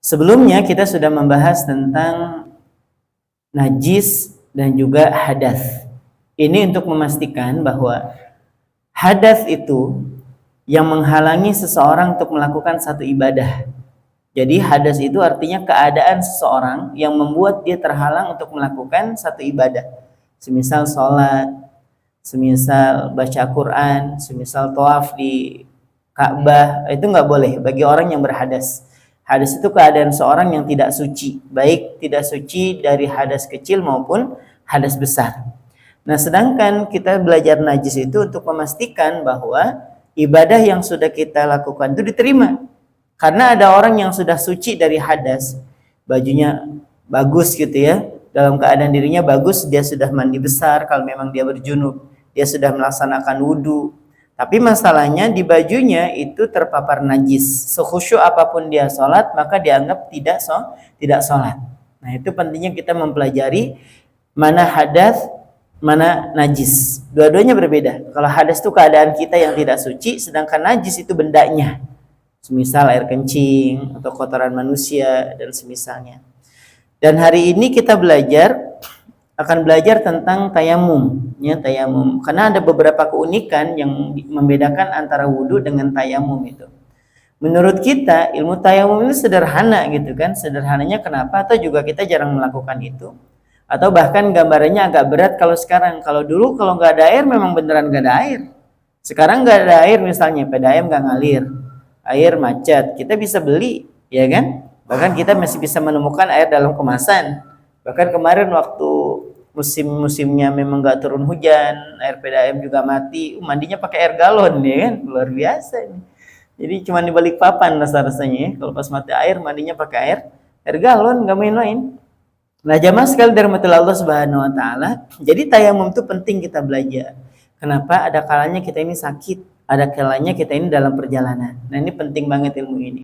Sebelumnya kita sudah membahas tentang najis dan juga hadas. Ini untuk memastikan bahwa hadas itu yang menghalangi seseorang untuk melakukan satu ibadah. Jadi hadas itu artinya keadaan seseorang yang membuat dia terhalang untuk melakukan satu ibadah. Semisal sholat, semisal baca Quran, semisal tawaf di Ka'bah, itu nggak boleh bagi orang yang berhadas. Hadas itu keadaan seorang yang tidak suci, baik tidak suci dari hadas kecil maupun hadas besar. Nah, sedangkan kita belajar najis itu untuk memastikan bahwa ibadah yang sudah kita lakukan itu diterima. Karena ada orang yang sudah suci dari hadas, bajunya bagus gitu ya, dalam keadaan dirinya bagus, dia sudah mandi besar kalau memang dia berjunub, dia sudah melaksanakan wudhu. Tapi masalahnya di bajunya itu terpapar najis. Sekhusyuk apapun dia sholat, maka dianggap tidak sholat. Nah, itu pentingnya kita mempelajari mana hadas, mana najis. Dua-duanya berbeda. Kalau hadas itu keadaan kita yang tidak suci, sedangkan najis itu bendanya. Semisal air kencing atau kotoran manusia dan semisalnya. Dan hari ini kita akan belajar tentang tayamum, ya, tayamum. Karena ada beberapa keunikan yang membedakan antara wudhu dengan tayamum itu. Menurut kita ilmu tayamum itu sederhana gitu kan. Sederhananya kenapa? Atau juga kita jarang melakukan itu. Atau bahkan gambarannya agak berat kalau sekarang. Kalau dulu kalau nggak ada air memang beneran nggak ada air. Sekarang nggak ada air misalnya, PDAM nggak ngalir, air macet, kita bisa beli, ya kan? Bahkan kita masih bisa menemukan air dalam kemasan. Bahkan kemarin waktu musim-musimnya memang nggak turun hujan, air PDAM juga mati, mandinya pakai air galon, ya kan? Luar biasa ini. Jadi cuma di balik papan rasa-rasanya ya. Kalau pas mati air, mandinya pakai air galon, nggak main-main. Nah, jamaah sekali dari Allah Subhanahu Wa Taala. Jadi tayamum itu penting kita belajar. Kenapa? Ada kalanya kita ini sakit, ada kalanya kita ini dalam perjalanan. Nah, ini penting banget ilmu ini.